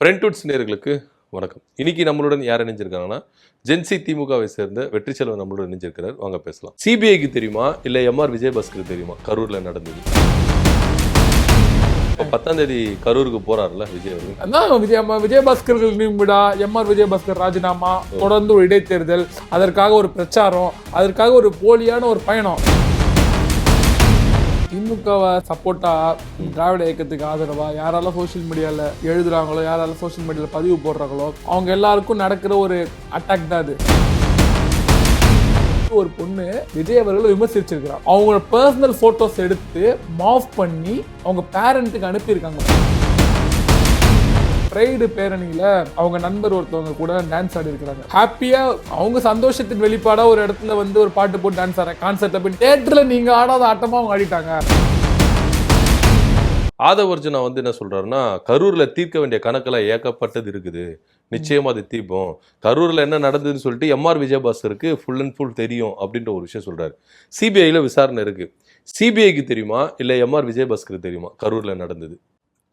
ஃப்ரெண்ட்வுட்ஸ் நேயர்களுக்கு வணக்கம். இன்னைக்கு நம்மளுடன் யார் இணைஞ்சிருக்காங்கன்னா, ஜென்சி திமுகவை சேர்ந்த வெற்றிச்செல்வன் நம்மளுடன் இணைஞ்சிருக்கிறார். வாங்க பேசலாம். சிபிஐக்கு தெரியுமா? இல்ல எம்ஆர் விஜயபாஸ்கருக்கு தெரியுமா? கரூர்ல நடந்தது. இப்போ 10ஆம் தேதி கரூருக்கு போறாருல விஜய் அவர்கள். அதான் விஜயபாஸ்கர்கள் நியமிடா, எம்ஆர் விஜயபாஸ்கர் ராஜினாமா, தொடர்ந்து ஒரு இடைத்தேர்தல், அதற்காக ஒரு பிரச்சாரம், அதற்காக ஒரு போலியான ஒரு பயணம். திமுகவை சப்போர்ட்டா திராவிட இயக்கத்துக்கு ஆதரவா யாரெல்லாம் சோசியல் மீடியாவில் எழுதுறாங்களோ, யாரெல்லாம் சோசியல் மீடியாவில் பதிவு போடுறாங்களோ, அவங்க எல்லாருக்கும் நடக்கிற ஒரு அட்டாக் தான் அது. ஒரு பொண்ணு விஜய் அவர்களை விமர்சிச்சிருக்கிறார். அவங்களோட பர்சனல் போட்டோஸ் எடுத்து மாஃப் பண்ணி அவங்க பேரண்ட்டுக்கு அனுப்பியிருக்காங்க. பிரைடு பேரணியில அவங்க நண்பர் ஒருத்தவங்க கூட டான்ஸ் ஆடி இருக்கிறாங்க. ஹாப்பியா அவங்க சந்தோஷத்தின் வெளிப்பாடா ஒரு இடத்துல வந்து ஒரு பாட்டு போட்டு டான்ஸ் ஆடுறாங்க. கான்சர்ட்ல போய் தியேட்டர்ல நீங்க ஆடாத ஆட்டமா அவங்க ஆடிட்டாங்க. ஆதவர்ஜுனா வந்து என்ன சொல்றாருன்னா, கரூர்ல தீர்க்க வேண்டிய கணக்கெல்லாம் ஏகப்பட்டது இருக்குது, நிச்சயமா அது தீர்ப்போம். கரூர்ல என்ன நடந்ததுன்னு சொல்லிட்டு எம்ஆர் விஜயபாஸ்கருக்கு ஃபுல் அண்ட் ஃபுல் தெரியும் அப்படின்ற ஒரு விஷயம் சொல்றாரு. சிபிஐல விசாரணை இருக்கு. சிபிஐக்கு தெரியுமா? இல்ல எம்ஆர் விஜயபாஸ்கருக்கு தெரியுமா கரூர்ல நடந்தது?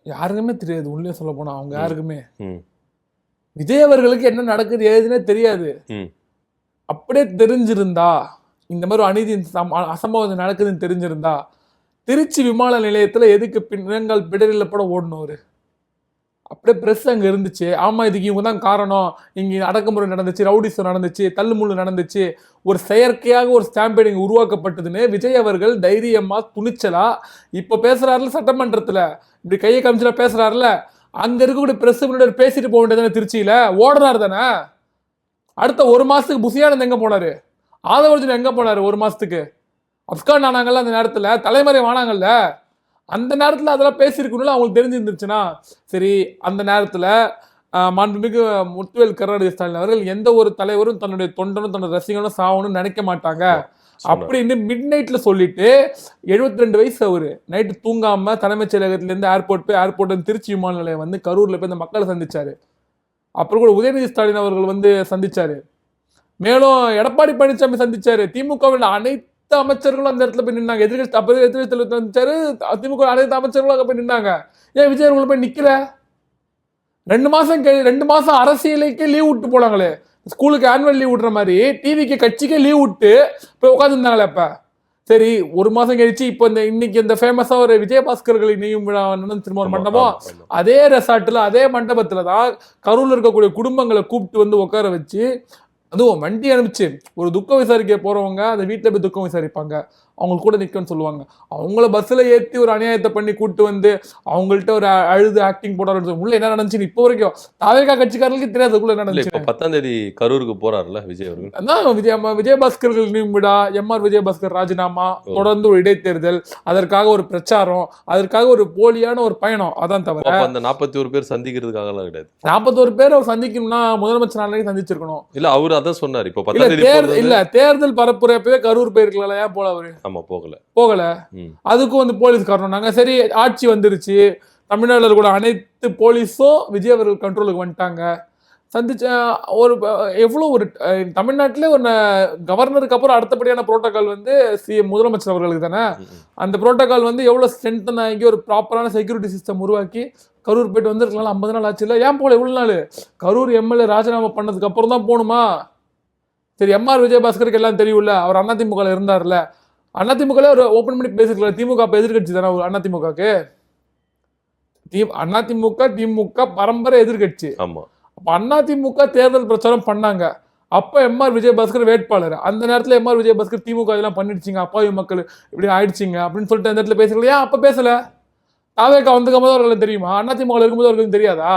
யாருக்குமே தெரியாது. உள்ளே சொல்ல போனா அவங்க யாருக்குமே விஜய் அவர்களுக்கு என்ன நடக்குது ஏதுன்னே தெரியாது. அப்படியே தெரிஞ்சிருந்தா, இந்த மாதிரி ஒரு அநீதி அசம்பவம் நடக்குதுன்னு தெரிஞ்சிருந்தா, திருச்சி விமான நிலையத்துல எதுக்கு பின்னங்கால் பிடரில் பட ஓடணும்? அப்படியே பிரஸ் அங்கே இருந்துச்சு. ஆமாம், இதுக்கு இவங்க தான் காரணம், இங்கே அடக்குமுறை நடந்துச்சு, ரவுடிசம் நடந்துச்சு, தள்ளுமுள்ளு நடந்துச்சு, ஒரு செயற்கையாக ஒரு ஸ்டாம்பேடிங் உருவாக்கப்பட்டதுன்னு விஜய் அவர்கள் தைரியமா துணிச்சலா இப்போ பேசுறாருல, சட்டமன்றத்தில் இப்படி கையை காமிச்சல பேசுறாருல, அங்க இருக்கக்கூடிய பிரஸ் முன்னாடி பேசிட்டு போக வேண்டியதானே? திருச்சியில ஓடுறாரு தானே. அடுத்த ஒரு மாசத்துக்கு புசியானந்த் எங்க போனாரு? ஆதவர்ஜுன் எங்க போனாரு? ஒரு மாசத்துக்கு அப்கான் ஆனாங்கல்ல, அந்த நேரத்துல தலைமறை வானாங்கல்ல, அந்த நேரத்தில் அதெல்லாம் பேசியிருக்கணும்ல அவங்களுக்கு தெரிஞ்சிருந்துச்சுன்னா சரி. அந்த நேரத்தில் மாண்புமிகு முத்துவேல் கருணாநிதி ஸ்டாலின் அவர்கள் எந்த ஒரு தலைவரும் தன்னுடைய தொண்டனும் தன்னுடைய ரசிகனும் சாவணும்னு நினைக்க மாட்டாங்க அப்படின்னு மிட் நைட்ல சொல்லிட்டு, 72 வயசு அவரு நைட்டு தூங்காம தலைமைச் செயலகத்திலேருந்து ஏர்போர்ட் திருச்சி விமான நிலையம் வந்து கரூர்ல போய் இந்த மக்களை சந்திச்சாரு. அப்புறம் கூட உதயநிதி ஸ்டாலின் அவர்கள் வந்து சந்திச்சாரு. மேலும் எடப்பாடி பழனிசாமி சந்திச்சாரு. திமுகவில் அனைத்து அமைச்சர்களும் அந்த இடத்துல போய் நின்னாங்க. எதிர்கட்சி தலைவர் சந்திச்சாரு. திமுக அனைத்து அமைச்சர்களும் அங்கே போய் நின்னாங்க. ஏன் விஜய் அவர்கள் போய் நிக்கல? 2 மாசம் அரசியலுக்கே லீவ் விட்டு போனாங்களே, ஸ்கூலுக்கு ஆனுவல் லீவ் விடுற மாதிரி டிவிக்கு கட்சிக்கே லீவ் விட்டு போய் உட்காந்துருந்தாங்களே. இப்ப சரி, ஒரு மாசம் கழிச்சு இப்போ இன்னைக்கு இந்த ஃபேமஸா ஒரு விஜயபாஸ்கர்களை நீயும் திரும்ப ஒரு மண்டபம், அதே ரெசார்ட்ல அதே மண்டபத்துல தான் கரூர்ல இருக்கக்கூடிய குடும்பங்களை கூப்பிட்டு வந்து உட்கார வச்சு, அதுவும் வண்டி அனுப்பிச்சு ஒரு துக்கம் விசாரிக்க போறவங்க அந்த வீட்டுல போய் துக்கம் விசாரிப்பாங்க, அவங்களுக்கு கூட நிற்கன்னு சொல்லுவாங்க. அவங்கள பஸ்ஸில் ஏற்றி ஒரு அநியாயத்தை பண்ணி கூப்பிட்டு வந்து அவங்கள்ட்ட ஒரு அழுது ஆக்டிங் போடாரு. உள்ள என்ன நடந்துச்சு இப்போ வரைக்கும் தாவேகா கட்சிக்காரர்களுக்கு தெரியாது உள்ள என்ன நடந்துச்சு. 10ஆம் தேதி கரூருக்கு போறாருல விஜய் அவர்கள். அதான் விஜயபாஸ்கர்கள் நியமிடா, எம்ஆர் விஜயபாஸ்கர் ராஜினாமா, தொடர்ந்து ஒரு இடைத்தேர்தல், அதற்காக ஒரு பிரச்சாரம், அதற்காக ஒரு போலியான ஒரு பயணம். அதான் தவிர அந்த 41 பேர் சந்திக்கிறதுக்காகலாம் கிடையாது. 41 பேர் அவர் சந்திக்கணும்னா முதலமைச்சர் நாளைக்கு சந்திச்சிருக்கணும். இல்ல அவர் அதான் சொன்னார். இப்போ 10ஆம் தேதி இல்ல தேர்தல் பரப்புறப்பவே கரூர் போயிருக்கலாம், ஏன் போல அவரு? ஆமா, போகல. அதுக்கும் வந்து போலீஸ் காரணம். நாங்க சரி ஆட்சி வந்துருச்சு, தமிழ்நாட்டில் கூட அனைத்து போலீஸும் விஜய் அவர்கள் கண்ட்ரோலுக்கு வந்துட்டாங்க. சந்திச்ச ஒரு எவ்வளோ ஒரு தமிழ்நாட்டிலே ஒரு கவர்னருக்கு அப்புறம் அடுத்தபடியான புரோட்டோகால் வந்து முதலமைச்சர் அவர்களுக்கு தானே. அந்த புரோட்டோகால் வந்து எவ்வளோ ஸ்ட்ரென்தன் ஆகி ஒரு ப்ராப்பரான செக்யூரிட்டி சிஸ்டம் உருவாக்கி கரூர் போயிட்டு வந்துருக்கலாம். 50 நாள் ஆச்சு இல்லை, ஏன் போல எவ்வளோ நாள்? கரூர் எம்எல்ஏ ராஜினாமா பண்ணதுக்கு அப்புறம் தான் போகணுமா? சரி, எம்ஆர் விஜயபாஸ்கருக்கு எல்லாம் தெரியும்ல, அவர் அதிமுக இருந்தார்ல, அதிமுக ஒரு ஓப்பன் பண்ணி பேசிருக்கலாம். திமுக அப்ப எதிர்கட்சி தானே அதிமுகக்கு. திமுக பரம்பரை எதிர்கட்சி. அப்ப அதிமுக தேர்தல் பிரச்சாரம் பண்ணாங்க. அப்ப எம்ஆர் விஜயபாஸ்கர் வேட்பாளர். அந்த நேரத்துல எம்ஆர் விஜயபாஸ்கர் திமுக இதெல்லாம் பண்ணிடுச்சிங்க, அப்பாவி மக்கள் இப்படி ஆயிடுச்சிங்க அப்படின்னு சொல்லிட்டு அந்த இடத்துல பேசல. ஏன் அப்ப பேசல? தாவேகா வந்துக்கும் போது அவர்களுக்கு தெரியுமா? அதிமுக இருக்கும்போது அவர்களுக்கு தெரியாதா?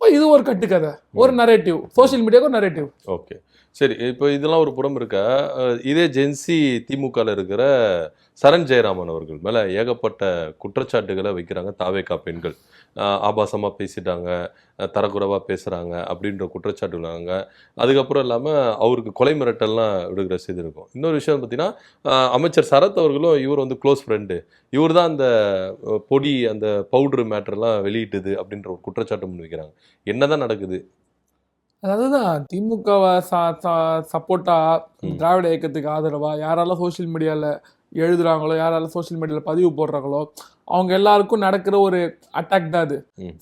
இது ஒரு கட்டுக்கதை, ஒரு நரேட்டிவ், சோசியல் மீடியாவுக்கு ஒரு நரேட்டிவ். ஓகே, சரி. இப்போ இதெல்லாம் ஒரு புறம் இருக்க, இதே ஜென்சி திமுகவில் இருக்கிற சரண் ஜெயராமன் அவர்கள் மேலே ஏகப்பட்ட குற்றச்சாட்டுகளை வைக்கிறாங்க தாவேகா பெண்கள். ஆபாசமாக பேசிட்டாங்க, தரக்குறைவாக பேசுகிறாங்க அப்படின்ற குற்றச்சாட்டுகிறாங்க. அதுக்கப்புறம் இல்லாமல் அவருக்கு கொலை மிரட்டல்லாம் விடுகிற செய்தி இருக்கும். இன்னொரு விஷயம் பார்த்தீங்கன்னா, அமைச்சர் சரத் அவர்களும் இவர் வந்து க்ளோஸ் ஃப்ரெண்டு, இவர் தான் அந்த பொடி அந்த பவுட்ரு மேட்டர்லாம் வெளியிட்டுது அப்படின்ற ஒரு குற்றச்சாட்டு முன் வைக்கிறாங்க. என்ன தான் நடக்குது? அதாவதுதான் திமுகவை சப்போர்ட்டா திராவிட இயக்கத்துக்கு ஆதரவா யாரெல்லாம் சோசியல் மீடியாவில் எழுதுறாங்களோ யாராலும் சோஷியல் மீடியாவில் பதிவு போடுறாங்களோ அவங்க எல்லாருக்கும் நடக்கிற ஒரு அட்டாக் தான் அது.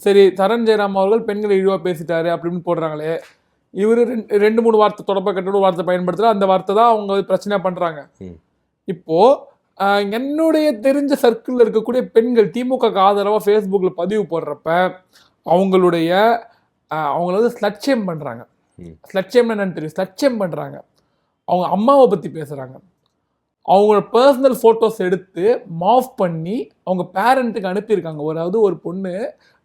சரி, சரண் ஜெயராம் அவர்கள் பெண்களை இழிவா பேசிட்டாரு அப்படின்னு போடுறாங்களே, இவரு 2-3 வார்த்தை தொடப்ப கட்டணும் வார்த்தை பயன்படுத்துற அந்த வார்த்தை தான் அவங்க பிரச்சனை பண்றாங்க. இப்போ என்னுடைய தெரிஞ்ச சர்க்கிள்ல இருக்கக்கூடிய பெண்கள் திமுக ஆதரவா ஃபேஸ்புக்ல பதிவு போடுறப்ப அவங்கள வந்து ஸ்லட்சியம் பண்றாங்க. ஸ்லட்சியம் என்னன்னு தெரியும், ஸ்லட்சியம் பண்றாங்க. அவங்க அம்மாவை பத்தி பேசுறாங்க. அவங்களோட பர்சனல் போட்டோஸ் எடுத்து மாஃப் பண்ணி அவங்க பேரண்ட்டுக்கு அனுப்பியிருக்காங்க. அதாவது ஒரு பொண்ணு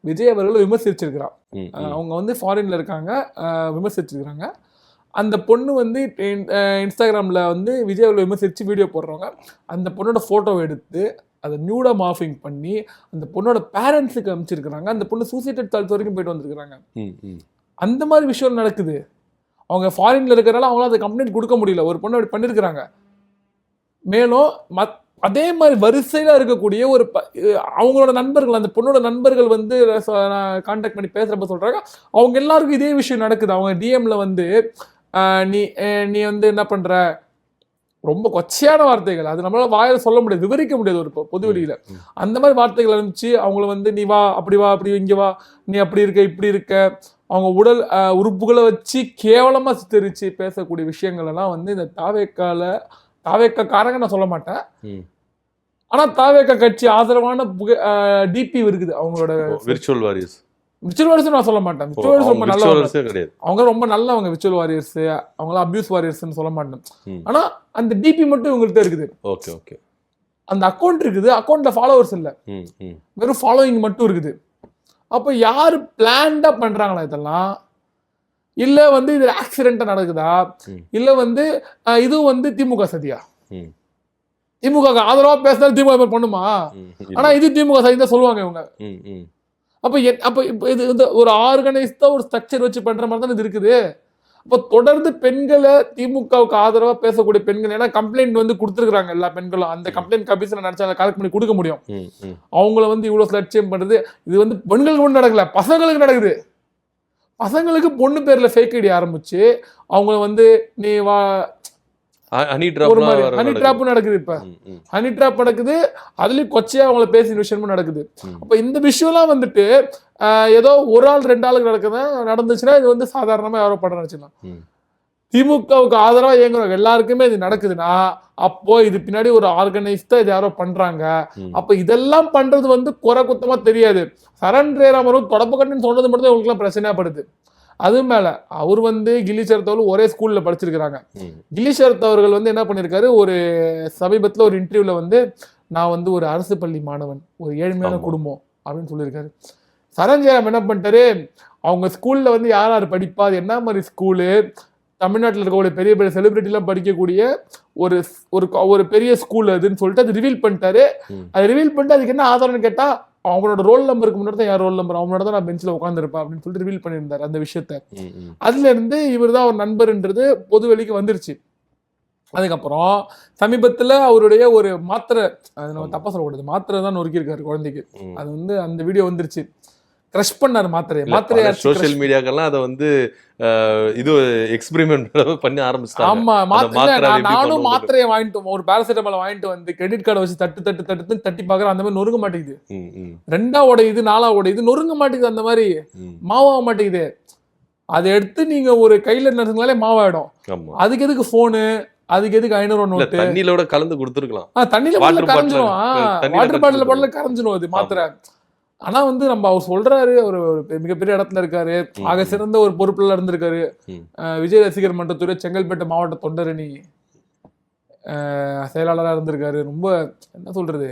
விஜய் அவர்களை விமர்சிச்சிருக்கிறான். அவங்க வந்து ஃபாரின்ல இருக்காங்க, விமர்சிச்சிருக்கிறாங்க. அந்த பொண்ணு வந்து இன்ஸ்டாகிராமில் வந்து விஜய் அவர்களை விமர்சித்து வீடியோ போடுறவங்க அந்த பொண்ணோட ஃபோட்டோவை எடுத்து அதை நியூடாக மார்ஃபிங் பண்ணி அந்த பொண்ணோட பேரண்ட்ஸுக்கு அனுப்பிச்சிருக்கிறாங்க. அந்த பொண்ணு சூசைட் தாழ்த்து வரைக்கும் போயிட்டு வந்திருக்கிறாங்க. அந்த மாதிரி விஷயம் நடக்குது. அவங்க ஃபாரின்ல இருக்கிறனால அவங்களால அதை கம்ப்ளைண்ட் கொடுக்க முடியல. ஒரு பொண்ணு அப்படி பண்ணியிருக்கிறாங்க. மேலும் அதே மாதிரி வரிசையில் இருக்கக்கூடிய அவங்களோட நண்பர்கள், அந்த பொண்ணோட நண்பர்கள் வந்து கான்டாக்ட் பண்ணி பேசுகிறப்ப சொல்கிறாங்க அவங்க எல்லாருக்கும் இதே விஷயம் நடக்குது. அவங்க டிஎம்ல வந்து நீ வந்து என்ன பண்ணுற, ரொம்ப கொச்சையான வார்த்தைகள், அது நம்மளால வாயில சொல்ல முடியாது, விவரிக்க முடியாது ஒரு பொது வெளியில. அந்த மாதிரி வார்த்தைகள் அனுப்பிச்சு அவங்கள வந்து நீ வா அப்படி இங்க வா, நீ அப்படி இருக்க இப்படி இருக்க, அவங்க உடல் உறுப்புகளை வச்சு கேவலமா சித்தரிச்சு பேசக்கூடிய விஷயங்கள் எல்லாம் வந்து இந்த தாவேக்காரங்க நான் சொல்ல மாட்டேன், ஆனா தாவேக்கா கட்சி ஆதரவான டிபி இருக்குது அவங்களோட விர்ச்சுவல் வாரியர்ஸ். விர்ச்சுவல் வாரியர்ஸ் நான் சொல்ல மாட்டேன். விர்ச்சுவல் வாரியர்ஸ் ரொம்ப நல்லவங்க, அவங்க ரொம்ப நல்லவங்க. விர்ச்சுவல் வாரியர்ஸ் அவங்களாம் அபியூஸ் வாரியர்ஸ்னு சொல்ல மாட்டேன். ஆனா அந்த டிபி மட்டும் இவங்கள்ட்ட இருக்குது. Okay okay. அந்த அக்கௌண்ட் இருக்குது, அக்கௌண்ட்ல ஃபாலோவர்ஸ் இல்ல, வெறும் ஃபாலோயிங் மட்டும் இருக்குது. அப்ப யாரு பிளான்டா பண்றாங்களா இதெல்லாம், இல்ல வந்து இது ஆக்சிடென்டா நடக்குதா, இல்ல வந்து இது வந்து திமுக சதியா? திமுக ஆதரவா பேசினா திமுக பண்ணுமா? ஆனா இது திமுக சதி தான் சொல்லுவாங்க இவங்க. அப்ப இது ஒரு ஆர்கனைஸ்டா ஒரு ஸ்ட்ரக்சர் வச்சு பண்ற மாதிரி தான் இது இருக்குது. அப்ப தொடர்ந்து பெண்களை திமுகவுக்கு ஆதரவா பேசக்கூடிய பெண்கள், ஏன்னா கம்ப்ளைண்ட் வந்து கொடுத்துருக்காங்க எல்லா பெண்களும், அந்த கம்ப்ளைண்ட் கமிஷன் நினைச்சா கலெக்ட் பண்ணி கொடுக்க முடியும். அவங்கள வந்து இவ்வளவு ஸ்லட்சியம் பண்றது இது வந்து பெண்களுக்கு ஒன்றும் நடக்கல, பசங்களுக்கு நடக்குது. பசங்களுக்கு பொண்ணு பேர்ல ஃபேக் ஐடி ஆரம்பிச்சு அவங்கள வந்து நீ வா ஹனி டிராப் நடக்குது. இப்ப ஹனி டிராப் நடக்குது, அதுலயும் கொச்சையா அவங்கள பேசின விஷயமும் நடக்குது. அப்ப இந்த விஷயம்லாம் வந்துட்டு ஏதோ ஒரு ஆள் 2 ஆளுக்கு நடந்துச்சுன்னா இது வந்து சாதாரணமா யாரோ படம் நினைச்சுக்கலாம். திமுகவுக்கு ஆதரவா இயங்குறவங்க எல்லாருக்குமே இது நடக்குதுன்னா அப்போ இது பின்னாடி ஒரு ஆர்கனைஸ்டா இது யாரோ பண்றாங்க. அப்ப இதெல்லாம் பண்றது வந்து குறை குத்தமா தெரியாது. சரண் ஜெயராமரும் தொடப்பு கட்டுன்னு சொன்னது மட்டும் உங்களுக்கு எல்லாம் பிரச்சனையாப்படுது. அது மேல அவர் வந்து கில்லி சரத் அவர்கள் ஒரே ஸ்கூல்ல படிச்சிருக்கிறாங்க. கில்லி சரத் அவர்கள் வந்து என்ன பண்ணிருக்காரு, ஒரு சமீபத்துல ஒரு இன்டர்வியூல வந்து நான் வந்து ஒரு அரசு பள்ளி மாணவன், ஒரு ஏழ்மையான குடும்பம் அப்படின்னு சொல்லியிருக்காரு. சரண் ஜெயராம் என்ன பண்ணிட்டாரு, அவங்க ஸ்கூல்ல வந்து யார் யார் படிப்பா, அது என்ன மாதிரி ஸ்கூலு, தமிழ்நாட்டில் இருக்கக்கூடிய பெரிய பெரிய செலிபிரிட்டி எல்லாம் படிக்கக்கூடிய ஒரு பெரிய ஸ்கூல் அதுன்னு சொல்லிட்டு அது ரிவீல் பண்ணிட்டாரு. அது ரிவீல் பண்ணிட்டு அதுக்கு என்ன ஆதாரம்னு கேட்டா அவங்களோட ரோல் நம்பருக்கு முன்னாடி தான் யார் ரோல் நம்பர், அவங்களோட தான் நான் பெஞ்சில் உட்காந்துருப்பேன் அப்படின்னு சொல்லிட்டு ரிவீல் பண்ணியிருந்தாரு அந்த விஷயத்த. அதுல இருந்து இவர் தான் அவர் நண்பர்ன்றது பொது வெளிக்கு வந்துருச்சு. அதுக்கப்புறம் சமீபத்துல அவருடைய ஒரு மாத்திரை, அது நம்ம தப்பா சொல்லக்கூடாது, மாத்திரை தான் நொறுக்கியிருக்காரு குழந்தைக்கு. அது வந்து அந்த வீடியோ வந்துருச்சு. கிரஷ் பண்ணாரு மாத்திரையை சோஷியல் மீடியாக்கெல்லாம் அதை வந்து இது எக்ஸ்பெரிமெண்ட் பண்ணி ஆரம்பிச்சிட்டாங்க. ஆமா, நானும் மாத்திரையை வாங்கிட்டு ஒரு பாராசிட்டமால் வாங்கிட்டு வந்து கிரெடிட் கார்டை வச்சு தட்டி பாக்குறேன், அந்த மாதிரி நொறுங்க மாட்டேங்குது. 2ஆ உடையுது, 4ஆ உடையுது, நொறுங்க மாட்டேங்குது, அந்த மாதிரி மாவாக மாட்டேங்குது. அதை எடுத்து நீங்க ஒரு கையில நடந்தாலே மாவாயிடும். அதுக்கு எதுக்கு போனு, அதுக்கு எதுக்கு 500 நோட்டு, தண்ணியிலோட கலந்து கொடுத்துருக்கலாம். தண்ணியில கரைஞ்சிடும், வாட்டர் பாட்டில கரைஞ்சிடும் அது மாத்திரை. ஆனா வந்து நம்ம அவர் சொல்றாரு, ஒரு மிகப்பெரிய இடத்துல இருக்காரு, ஆக சிறந்த ஒரு பொறுப்புல இருந்திருக்காரு, விஜய் ரசிகர் மன்றத்துறை செங்கல்பட்டு மாவட்ட தொண்டரணி செயலாளராக இருந்திருக்காரு. ரொம்ப என்ன சொல்றது,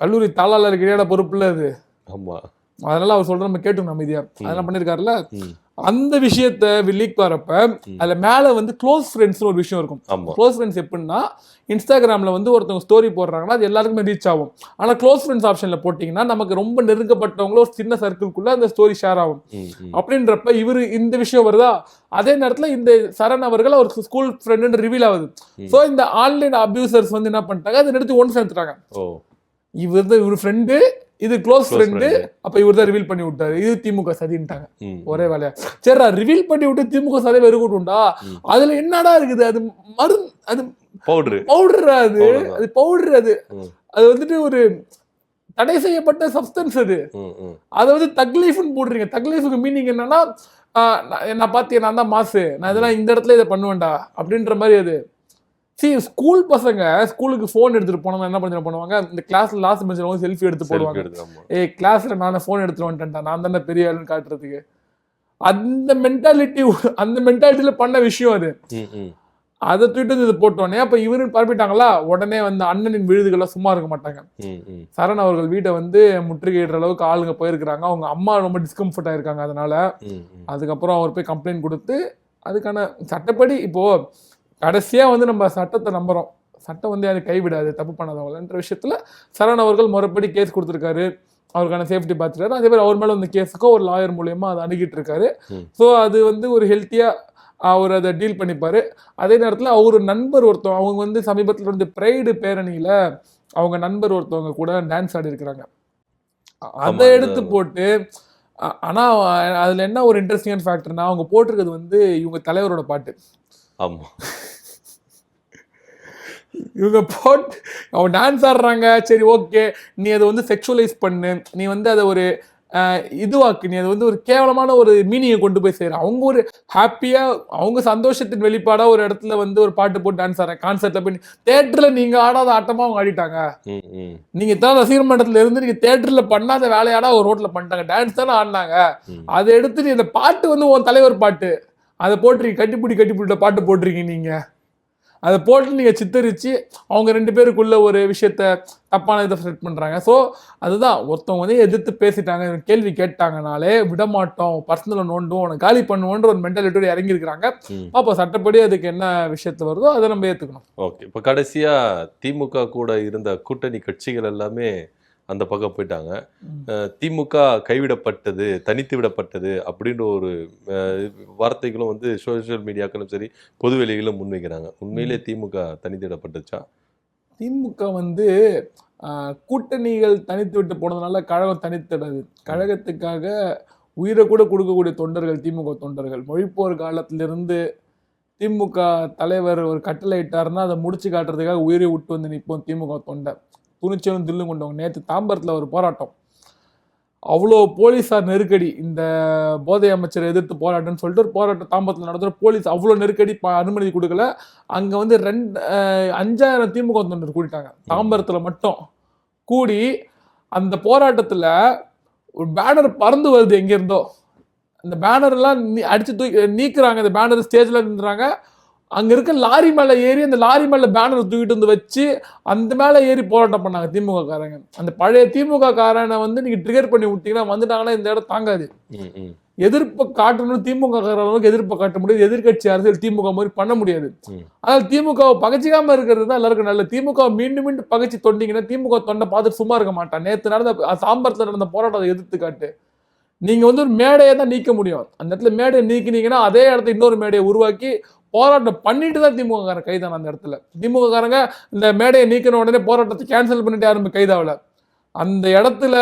கல்லூரி தாளாளருக்கு இடையான பொறுப்புல அது. அதனால அவர் சொல்ற நம்ம கேட்டோம் அமைதியா, அதெல்லாம் பண்ணிருக்காருல்ல. அந்த விஷயத்த லீக் வரப்ப அதுல மேல வந்து க்ளோஸ் ஃப்ரெண்ட்ஸ் ஒரு விஷயம் இருக்கும். க்ளோஸ் ஃப்ரெண்ட்ஸ் எப்படின்னா, இன்ஸ்டாகிராம்ல வந்து ஒருத்தவங்க ஸ்டோரி போடுறாங்கன்னா அது எல்லாருக்குமே ரீச் ஆகும். ஆனா க்ளோஸ் ஃப்ரெண்ட்ஸ் ஆப்ஷன்ல போட்டீங்கன்னா நமக்கு ரொம்ப நெருங்கப்பட்டவங்களோ ஒரு சின்ன சர்க்கிள்குள்ள அந்த ஸ்டோரி ஷேர் ஆகும். அப்படின்றப்ப இவரு இந்த விஷயம் வருதா, அதே நேரத்துல இந்த சரண் அவர்கள் ஒரு ஸ்கூல் ஃப்ரெண்ட் ரிவீல் ஆகுது. சோ இந்த ஆன்லைன் அபியூசர்ஸ் வந்து என்ன பண்ணிட்டாங்க, அதை எடுத்து ஒன்று சேர்த்துட்டாங்க. இவர் ஃப்ரெண்டு, இது க்ளோஸ் ஃப்ரெண்டு, அப்ப இவர் தான் ரிவீல் பண்ணி விட்டாரு, இது திமுக சதின்ட்டாங்க. ஒரே வேலையா சரிடா, ரிவீல் பண்ணி விட்டு திமுக சதி வெறுக்குண்டா, அதுல என்னடா இருக்குது, அது பவுடரு பவுடர் அது Powder தான். அது பவுடர் அது ம். அது வந்துட்டு ஒரு தடை செய்யப்பட்ட சப்ஸ்டன்ஸ் அது. அதை வந்து தக்லீஃப்னு போடுறீங்க. தக்லீஃபுக்கு மீனிங் என்னன்னா நான் பாத்தியா நான் தான் மாசு, நான் இதெல்லாம் இந்த இடத்துல இதை பண்ணுவேன்டா அப்படின்ற மாதிரி அது. ஸ்கூல் பசங்க ஸ்கூலுக்கு போன் எடுத்துட்டு போனவங்க என்ன பண்ணுவாங்க, இந்த கிளாஸ்ல லாஸ்ட் பெஞ்சில் செல்ஃபி எடுத்து போடுவாங்க. கிளாஸ்ல நான் போன் எடுத்துட்டு வந்துட்டேன்டா, நான் தானே பெரிய ஆளுன்னு காட்டுறதுக்கு. அந்த மென்டாலிட்டியில பண்ண விஷயம் அது. அதை தூக்கிட்டு இது போட்டோன்னே அப்ப இவரு பரப்பிட்டாங்களா, உடனே வந்து அண்ணனின் விழுதுகள்லாம் சும்மா இருக்க மாட்டாங்க. சரண் அவர்கள் வீட்டை வந்து முற்றுகையிடுற அளவுக்கு ஆளுங்க போயிருக்கிறாங்க. அவங்க அம்மா ரொம்ப டிஸ்கம்ஃபர்ட் ஆயிருக்காங்க. அதனால அதுக்கப்புறம் அவர் போய் கம்ப்ளைண்ட் கொடுத்து அதுக்கான சட்டப்படி இப்போ கடைசியா வந்து நம்ம சட்டத்தை நம்புறோம். சட்டம் வந்து யாரும் கைவிடாது தப்பு பண்ணாதவங்கன்ற விஷயத்துல சரண் அவர்கள் முறைப்படி கேஸ் கொடுத்துருக்காரு. அவருக்கான சேஃப்டி பார்த்துட்டாரு. அதே மாதிரி அவர் மேல வந்து கேஸுக்கோ ஒரு லாயர் மூலியமா அதை அணுகிட்டு இருக்காரு. ஸோ அது வந்து ஒரு ஹெல்த்தியா அவர் அதை டீல் பண்ணிப்பாரு. அதே நேரத்தில் அவர் நண்பர் ஒருத்தவங்க, அவங்க வந்து சமீபத்தில் வந்து பிரைடு பேரணியில அவங்க நண்பர் ஒருத்தவங்க கூட டான்ஸ் ஆடி இருக்கிறாங்க. அதை எடுத்து போட்டு ஆனா அதுல என்ன ஒரு இன்ட்ரெஸ்டிங்கான ஃபேக்டர்னா, அவங்க போட்டிருக்கிறது வந்து இவங்க தலைவரோட பாட்டு. ஆமா, இவங்க போட்டு அவங்க டான்ஸ் ஆடுறாங்க. சரி ஓகே, நீ அதை வந்து செக்ஷுவலைஸ் பண்ணு, நீ வந்து அதை ஒரு இதுவாக்கு, நீ அது வந்து ஒரு கேவலமான ஒரு மீனிங்கை கொண்டு போய் செய்யற. அவங்க ஒரு ஹாப்பியா அவங்க சந்தோஷத்தின் வெளிப்பாடா ஒரு இடத்துல வந்து ஒரு பாட்டு போட்டு டான்ஸ் ஆடுறாங்க. கான்சர்ட்ல போய் தியேட்டர்ல நீங்க ஆடாத ஆட்டமா அவங்க ஆடிட்டாங்க. நீங்க தான் ரசிகர் மன்றத்துல இருந்து நீங்க தியேட்டர்ல பண்ணாத வேலையாடா ஒரு ரோட்ல பண்ணிட்டாங்க. டான்ஸ் தானே ஆடினாங்க. அதை எடுத்து நீ இந்த பாட்டு வந்து உன் தலைவர் பாட்டு அதை போட்டிருக்கீங்க, கட்டிப்பிடிட்ட பாட்டு போட்டிருக்கீங்க. நீங்க அதை போட்டு நீங்கள் சித்தரித்து அவங்க ரெண்டு பேருக்குள்ள ஒரு விஷயத்த தப்பான இதை செட் பண்ணுறாங்க. ஸோ அதுதான், ஒருத்தவங்க வந்து எதிர்த்து பேசிட்டாங்க, கேள்வி கேட்டாங்கனாலே விடமாட்டோம், பர்சனலாக நோண்டும், உனக்கு காலி பண்ணுவோன்ற ஒரு மென்டாலிட்டியோட இறங்கியிருக்கிறாங்க. அப்போ சட்டப்படி அதுக்கு என்ன விஷயத்த வருதோ அதை நம்ம ஏற்றுக்கணும். ஓகே, இப்போ கடைசியாக திமுக கூட இருந்த கூட்டணி கட்சிகள் எல்லாமே அந்த பக்கம் போயிட்டாங்க. திமுக கைவிடப்பட்டது, தனித்து விடப்பட்டது அப்படின்ற ஒரு வார்த்தைகளும் வந்து சோசியல் மீடியாக்களும் சரி பொதுவெளிகளும் முன்வைக்கிறாங்க. உண்மையிலே திமுக தனித்து விடப்பட்டுச்சா? திமுக வந்து கூட்டணிகள் தனித்து விட்டு போனதுனால கழகம் தனித்திடாது. கழகத்துக்காக உயிரை கூட கொடுக்கக்கூடிய தொண்டர்கள் திமுக தொண்டர்கள். மொழிப்போர் காலத்திலிருந்து திமுக தலைவர் ஒரு கட்டளை இட்டாருன்னா அதை முடிச்சு காட்டுறதுக்காக உயிரை விட்டு வந்து நிற்போம் திமுக தொண்டர். துணிச்சலும் தில்லும் கொண்டவங்க. நேற்று தாம்பரத்தில் ஒரு போராட்டம், அவ்வளோ போலீஸார் நெருக்கடி, இந்த போதை அமைச்சரை எதிர்த்து போராட்டம்னு சொல்லிட்டு ஒரு போராட்டம் தாம்பரத்தில் நடத்துகிற போலீஸ் அவ்வளோ நெருக்கடி அனுமதி கொடுக்கல. அங்கே வந்து 5000 திமுக தொண்டர் கூட்டிட்டாங்க தாம்பரத்தில் மட்டும். கூடி அந்த போராட்டத்தில் ஒரு பேனர் பறந்து வருது எங்கேருந்தோ. அந்த பேனர்லாம் அடித்து நீக்குறாங்க. அந்த பேனர் ஸ்டேஜில் நின்றாங்க. அங்கே இருக்க லாரி மேலே ஏறி அந்த லாரி மேலே பேனர் தூக்கிட்டு வந்து வச்சு அந்த மேலே ஏறி போராட்டம் பண்ணாங்க திமுக காரங்க. அந்த பழைய திமுக காரனை வந்து நீங்கள் ட்ரிகர் பண்ணி விட்டீங்கன்னா வந்துட்டாங்கன்னா இந்த இடம் தாங்காது. எதிர்ப்பை காட்டணும், திமுக காரர்களுக்கு எதிர்ப்பை காட்ட முடியாது. எதிர்கட்சி அரசியல் திமுக மாதிரி பண்ண முடியாது. அதனால் திமுகவை பகச்சிக்காமல் இருக்கிறது தான் எல்லாருக்கும் நல்லது. திமுக மீண்டும் மீண்டும் பகச்சி தொண்டிங்கன்னா திமுக தொண்டை பார்த்துட்டு சும்மா இருக்க மாட்டான். நேற்று நடந்த தாம்பரத்தில் நடந்த போராட்டத்தை எதிர்த்து காட்டு. நீங்க வந்து ஒரு மேடையை தான் நீக்க முடியும். அந்த இடத்துல மேடையை நீக்கினீங்கன்னா அதே இடத்துல இன்னொரு மேடையை உருவாக்கி போராட்டம் பண்ணிட்டு தான் திமுக காரன் கைதான. அந்த இடத்துல திமுக காரங்க இந்த மேடையை நீக்கின உடனே போராட்டத்தை கேன்சல் பண்ணிட்டு யாருமே கைதாவல. அந்த இடத்துல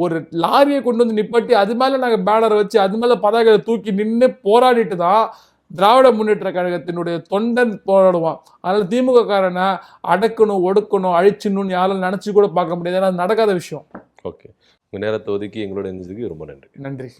ஒரு லாரியை கொண்டு வந்து நிப்பாட்டி அது மேல நாங்க பேனரை வச்சு அது மேல பதாகையை தூக்கி நின்று போராடிட்டு தான் திராவிட முன்னேற்ற கழகத்தினுடைய தொண்டன் போராடுவான். அதனால திமுக காரனை அடக்கணும், ஒடுக்கணும், அழிச்சிடணும்னு யாரும் நினைச்சு கூட பார்க்க முடியாது. ஏன்னா அது நடக்காத விஷயம். ஓகே, உங்க நேரத்தை ஒதுக்கி எங்களோட இருந்ததுக்கு ரொம்ப நன்றி. நன்றி.